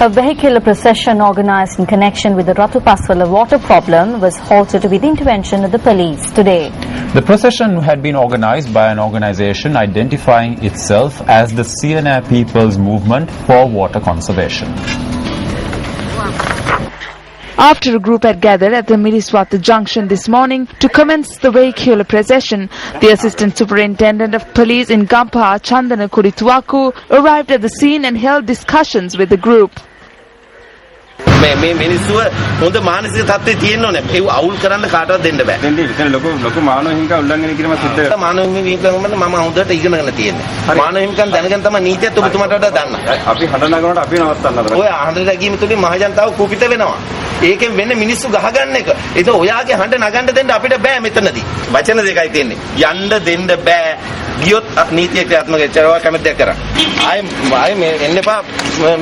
A vehicular procession organised in connection with the Ratupaswala water problem was halted with the intervention of the police today. The procession had been organised by an organisation identifying itself as the CNA People's Movement for Water Conservation. After a group had gathered at the MTVsports junction this morning to commence the vehicular procession, the Assistant Superintendent of Police in Gampaha, Chandana Kurituaku, arrived at the scene and held discussions with the group. මේ මිනිස්සුව හොඳ මානසික තත්ත්වයේ තියෙන්න ඕනේ. ඒක අවුල් කරන්න කාටවත් දෙන්න බෑ. දෙන්නේ ඉතින් ලොකු මානව හිමිකම් උල්ලංඝනය කිරීම සිද්ධ වෙනවා. මානව හිමිකම් මම හොඳට ඉගෙනගෙන තියෙන්නේ. මානව හිමිකම් දැනගෙන තමයි නීතියත් ඔබතුමාට වඩා දන්නා. අපි හඬ නගනකොට අපි නවත්තන්න ඕනේ. ඔය හඬ නැගීම තුලින් මහ ජනතාව කුපිත වෙනවා. ඒකෙන් වෙන්නේ මිනිස්සු ගහගන්න එක. ඒක ඔයාගේ හඬ නගන්න දෙන්න අපිට බෑ මෙතනදී. වචන දෙකයි තියෙන්නේ. යන්න දෙන්න බෑ. ගියොත් නීතිය ක්‍රියාත්මක වෙච්චරවා කැමැත්තක් කරා. ආයේ මේ එන්න එපා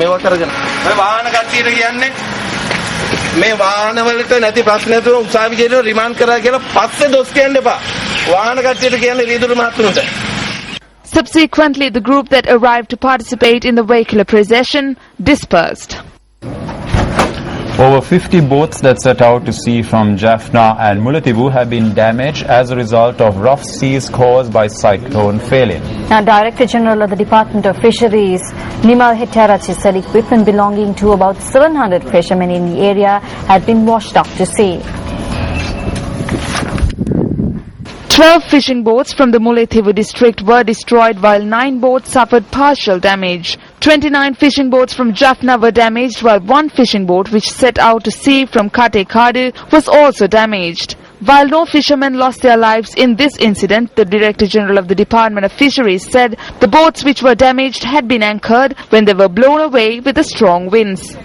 මේව කරගෙන. ඔය වාහන කට්ටියට කියන්නේ මේ වාහනවලට නැති ප්‍රශ්න නැතුව උසාවි ජීවිතේ රිමාන්ඩ් කරා කියලා පස්සේ දොස් කියන්න එපා. වාහන කට්ටියට කියන්නේ රීදුරු මහත්තුන්ට. Subsequently, the group that arrived to participate in the vehicular procession dispersed. Over 50 boats that set out to sea from Jaffna and Mullaitivu have been damaged as a result of rough seas caused by cyclone Phelan. Now, Director General of the Department of Fisheries, Nimal Hetarachi, said equipment belonging to about 700 fishermen in the area had been washed up to sea. 12 fishing boats from the Mullaitivu district were destroyed while 9 boats suffered partial damage. 29 fishing boats from Jaffna were damaged while 1 fishing boat which set out to sea from Katekadu was also damaged. While no fishermen lost their lives in this incident, the Director General of the Department of Fisheries said the boats which were damaged had been anchored when they were blown away with the strong winds.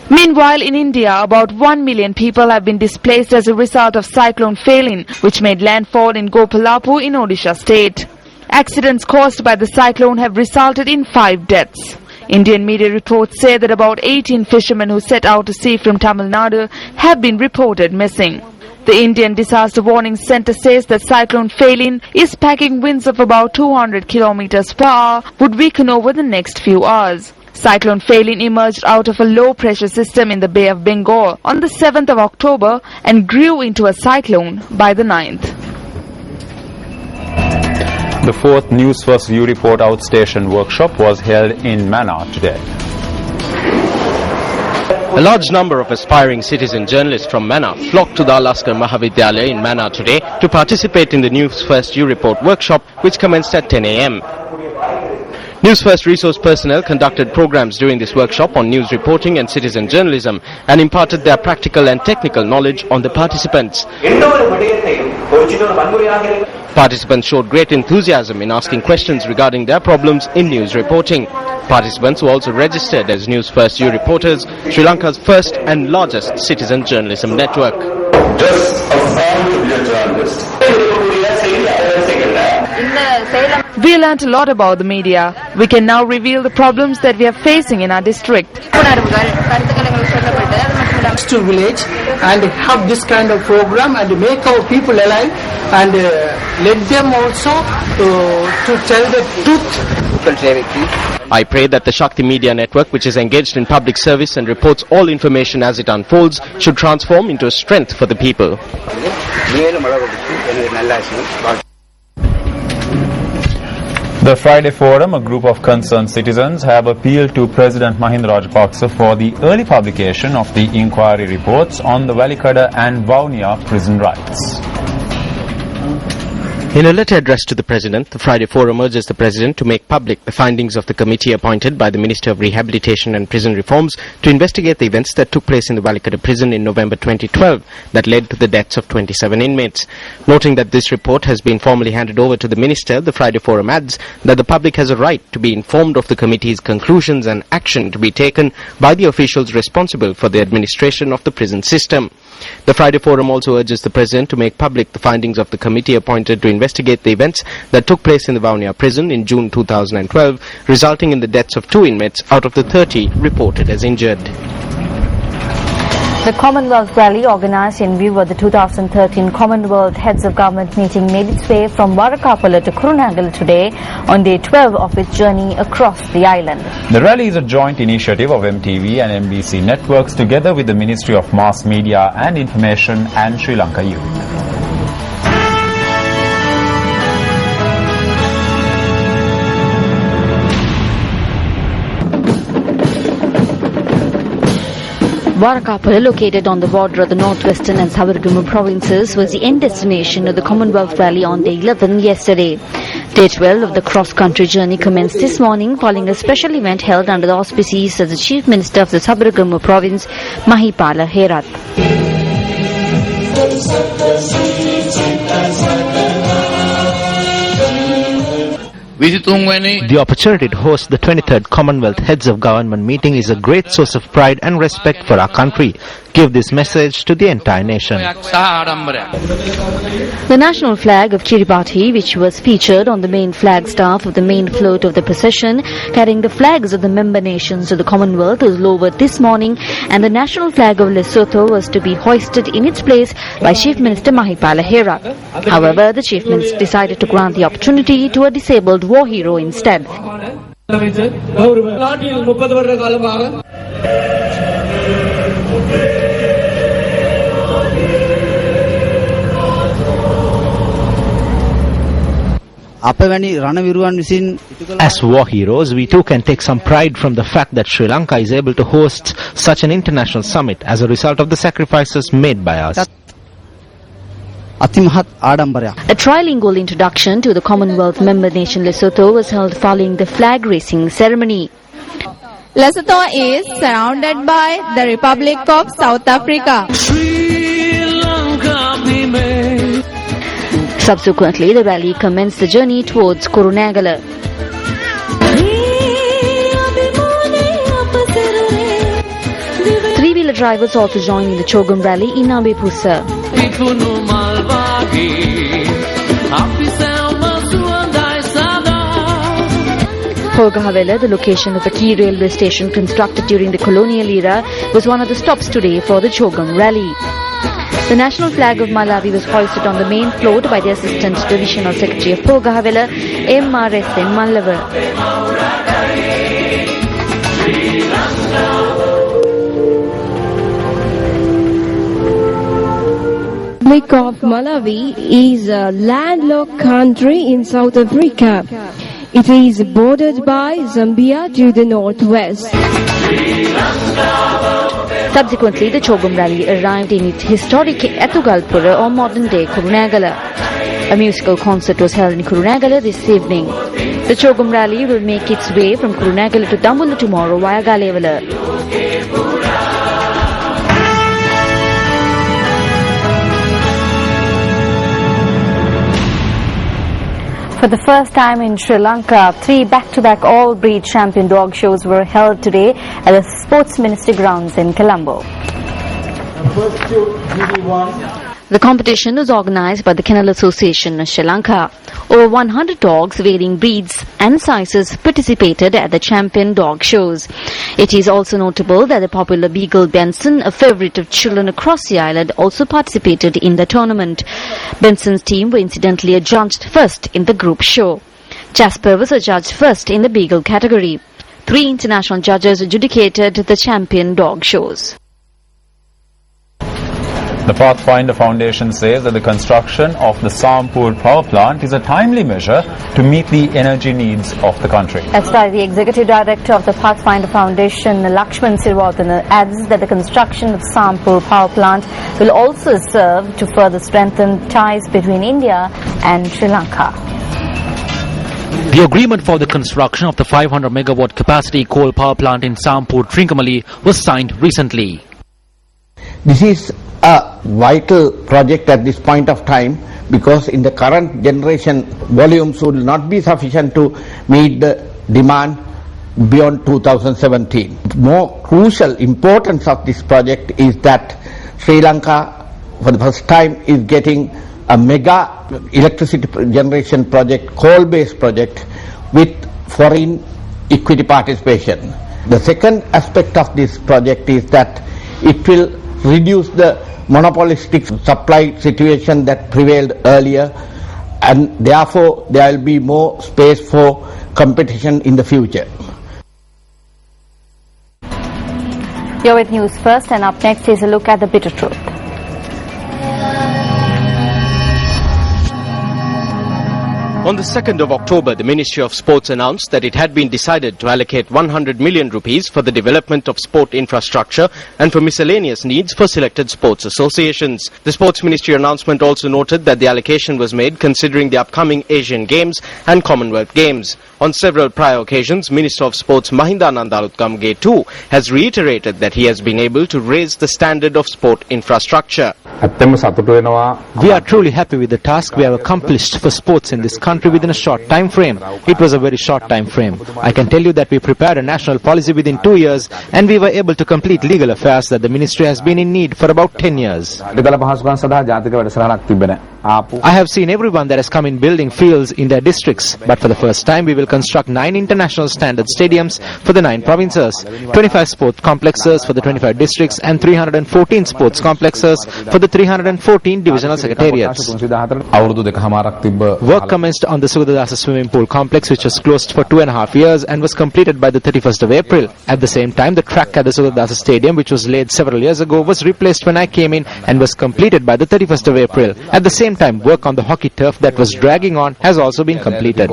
Meanwhile, in India, about 1 million people have been displaced as a result of cyclone Phelan, which made landfall in Gopalapur in Odisha state. Accidents caused by the cyclone have resulted in 5 deaths. Indian media reports say that about 18 fishermen who set out to sea from Tamil Nadu have been reported missing. The Indian Disaster Warning Centre says that cyclone Phelan is packing winds of about 200 kilometers per hour would weaken over the next few hours. Cyclone Phelan emerged out of a low-pressure system in the Bay of Bengal on the 7th of October and grew into a cyclone by the 9th. The 4th News First View Report Outstation workshop was held in Mannar today. A large number of aspiring citizen journalists from Mannar flocked to the Alaskar Mahavidyalaya in Mannar today to participate in the News First View Report workshop, which commenced at 10 a.m. News First resource personnel conducted programs during this workshop on news reporting and citizen journalism and imparted their practical and technical knowledge on the participants. Participants showed great enthusiasm in asking questions regarding their problems in news reporting. Participants were also registered as News First U reporters, Sri Lanka's first and largest citizen journalism network. Just a form to be a journalist. We learnt a lot about the media. We can now reveal the problems that we are facing in our district. To village and have this kind of program and make our people alive and let them also to tell the truth. I pray that the Shakti Media Network, which is engaged in public service and reports all information as it unfolds, should transform into a strength for the people. The Friday Forum, a group of concerned citizens, have appealed to President Mahinda Rajapaksa for the early publication of the inquiry reports on the Valikada and Vaunia prison riots. In a letter addressed to the President, the Friday Forum urges the President to make public the findings of the committee appointed by the Minister of Rehabilitation and Prison Reforms to investigate the events that took place in the Valikada prison in November 2012 that led to the deaths of 27 inmates. Noting that this report has been formally handed over to the Minister, the Friday Forum adds that the public has a right to be informed of the committee's conclusions and action to be taken by the officials responsible for the administration of the prison system. The Friday Forum also urges the President to make public the findings of the committee appointed to investigate the events that took place in the Vaunia prison in June 2012, resulting in the deaths of 2 inmates out of the 30 reported as injured. The Commonwealth rally organised in view of the 2013 Commonwealth Heads of Government meeting made its way from Varakapala to Kurunegala today on day 12 of its journey across the island. The rally is a joint initiative of MTV and MBC networks together with the Ministry of Mass Media and Information and Sri Lanka Youth. Varakapala, located on the border of the northwestern and Sabaragamu provinces, was the end destination of the Commonwealth rally on day 11 yesterday. Day 12 of the cross-country journey commenced this morning following a special event held under the auspices of the Chief Minister of the Sabaragamu province, Mahipala Herath. The opportunity to host the 23rd Commonwealth Heads of Government meeting is a great source of pride and respect for our country. Give this message to the entire nation. The national flag of Kiribati, which was featured on the main flag staff of the main float of the procession, carrying the flags of the member nations of the Commonwealth, was lowered this morning, and the national flag of Lesotho was to be hoisted in its place by Chief Minister Mahipala Herath. However, the Chief Minister decided to grant the opportunity to a disabled war hero instead. As war heroes, we too can take some pride from the fact that Sri Lanka is able to host such an international summit as a result of the sacrifices made by us. A trilingual introduction to the Commonwealth member nation Lesotho was held following the flag raising ceremony. Lesotho is surrounded by the Republic of South Africa. Subsequently, the rally commenced the journey towards Kurunegala. Three-wheeler drivers also joined in the Chogam rally in Ambepusa. Polgahavela, the location of a key railway station constructed during the colonial era, was one of the stops today for the Chogam rally. The national flag of Malawi was hoisted on the main float by the Assistant Divisional Secretary of Polgahavela, MRSM Mallavar. The Republic of Malawi is a landlocked country in South Africa. It is bordered by Zambia to the northwest. Subsequently, the Chogam rally arrived in its historic Etugalpura or modern-day Kurunegala. A musical concert was held in Kurunegala this evening. The Chogam rally will make its way from Kurunegala to Dambulla tomorrow via Galevala. For the first time in Sri Lanka, 3 back-to-back all-breed champion dog shows were held today at the Sports Ministry grounds in Colombo. The competition was organised by the Kennel Association of Sri Lanka. Over 100 dogs varying breeds and sizes participated at the champion dog shows. It is also notable that the popular beagle Benson, a favourite of children across the island, also participated in the tournament. Benson's team were incidentally adjudged first in the group show. Jasper was adjudged first in the beagle category. 3 international judges adjudicated the champion dog shows. The Pathfinder Foundation says that the construction of the Sampur power plant is a timely measure to meet the energy needs of the country. That's why the Executive Director of the Pathfinder Foundation, Lakshman Sirwardana, adds that the construction of Sampur power plant will also serve to further strengthen ties between India and Sri Lanka. The agreement for the construction of the 500 megawatt capacity coal power plant in Sampur, Trincomalee was signed recently. This is a vital project at this point of time because in the current generation volumes will not be sufficient to meet the demand beyond 2017. More crucial importance of this project is that Sri Lanka for the first time is getting a mega electricity generation project, coal-based project with foreign equity participation. The second aspect of this project is that it will reduce the monopolistic supply situation that prevailed earlier, and therefore there will be more space for competition in the future. You're with News First, and up next is a look at the bitter truth. On the 2nd of October, the Ministry of Sports announced that it had been decided to allocate 100 million rupees for the development of sport infrastructure and for miscellaneous needs for selected sports associations. The Sports Ministry announcement also noted that the allocation was made considering the upcoming Asian Games and Commonwealth Games. On several prior occasions, Minister of Sports Mahinda Nandalukamge too has reiterated that he has been able to raise the standard of sport infrastructure. We are truly happy with the task we have accomplished for sports in this country within a short time frame. It was a very short time frame. I can tell you that we prepared a national policy within 2 years, and we were able to complete legal affairs that the ministry has been in need for about 10 years. I have seen everyone that has come in building fields in their districts, but for the first time we will construct 9 international standard stadiums for the 9 provinces, 25 sports complexes for the 25 districts, and 314 sports complexes for the 314 divisional secretariats. Work commenced on the Sugadadasa swimming pool complex, which was closed for 2.5 years and was completed by the 31st of April. At the same time, the track at the Sugadadasa stadium, which was laid several years ago, was replaced when I came in and was completed by the 31st of April. At the same time, work on the hockey turf that was dragging on has also been completed.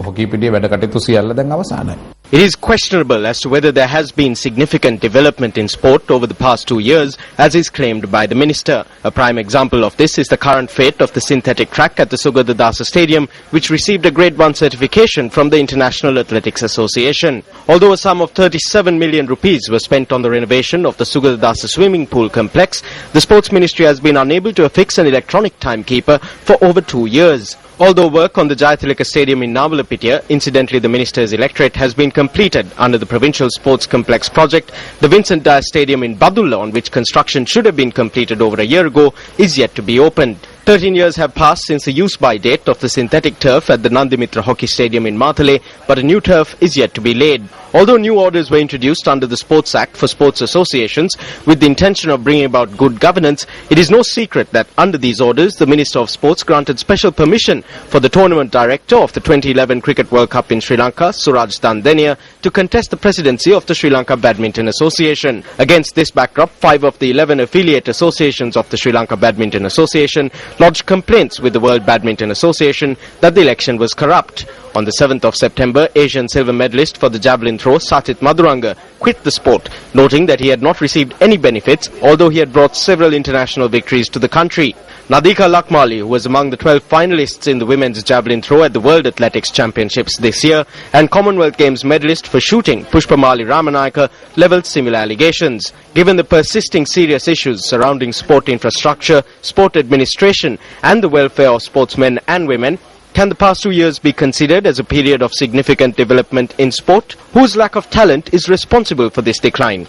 It is questionable as to whether there has been significant development in sport over the past 2 years, as is claimed by the minister. A prime example of this is the current fate of the synthetic track at the Sugadadasa Stadium, which received a Grade 1 certification from the International Athletics Association. Although a sum of 37 million rupees was spent on the renovation of the Sugadadasa swimming pool complex, the Sports Ministry has been unable to affix an electronic timekeeper for over 2 years. Although work on the Jayathilaka Stadium in Navalapitiya, incidentally the Minister's electorate, has been completed under the Provincial Sports Complex project, the Vincent Dyer Stadium in Badulla, on which construction should have been completed over a year ago, is yet to be opened. 13 years have passed since the use-by date of the synthetic turf at the Nandimitra Hockey Stadium in Mathale, but a new turf is yet to be laid. Although new orders were introduced under the Sports Act for sports associations with the intention of bringing about good governance, it is no secret that under these orders, the Minister of Sports granted special permission for the tournament director of the 2011 Cricket World Cup in Sri Lanka, Suraj Dandenia, to contest the presidency of the Sri Lanka Badminton Association. Against this backdrop, 5 of the 11 affiliate associations of the Sri Lanka Badminton Association lodged complaints with the World Badminton Association that the election was corrupt. On the 7th of September, Asian silver medalist for the javelin throw Sathit Maduranga quit the sport, noting that he had not received any benefits, although he had brought several international victories to the country. Nadika Lakmali, who was among the 12 finalists in the women's javelin throw at the World Athletics Championships this year, and Commonwealth Games medalist for shooting Pushpamali Ramanayaka, levelled similar allegations. Given the persisting serious issues surrounding sport infrastructure, sport administration, and the welfare of sportsmen and women, can the past 2 years be considered as a period of significant development in sport? Whose lack of talent is responsible for this decline?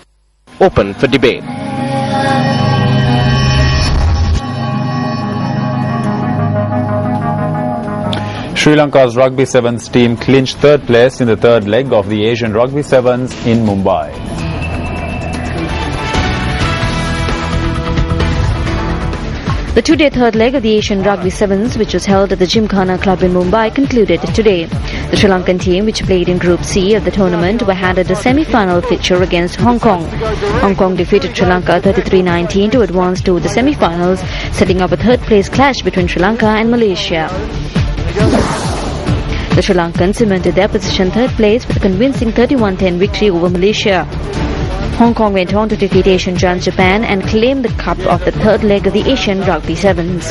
Open for debate. Sri Lanka's Rugby Sevens team clinched 3rd place in the 3rd leg of the Asian Rugby Sevens in Mumbai. The 2-day 3rd leg of the Asian Rugby Sevens, which was held at the Gymkhana Club in Mumbai, concluded today. The Sri Lankan team, which played in Group C of the tournament, were handed a semi-final fixture against Hong Kong. Hong Kong defeated Sri Lanka 33-19 to advance to the semi-finals, setting up a 3rd place clash between Sri Lanka and Malaysia. The Sri Lankans cemented their position 3rd place with a convincing 31-10 victory over Malaysia. Hong Kong went on to defeat Asian giants Japan and claim the cup of the 3rd leg of the Asian Rugby Sevens.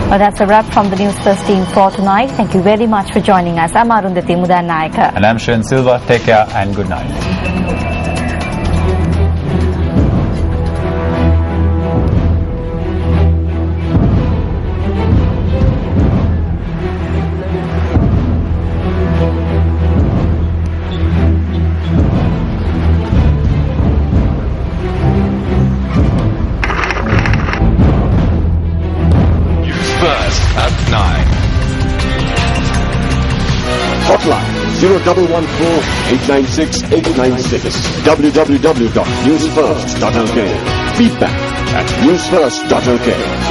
Well, that's a wrap from the News First team for tonight. Thank you very much for joining us. I'm Arundhati Mudanayaka. And I'm Shin Silva. Take care and good night. First at 9. Hotline 0114-896-896. www.newsfirst.lk. Feedback at newsfirst.lk.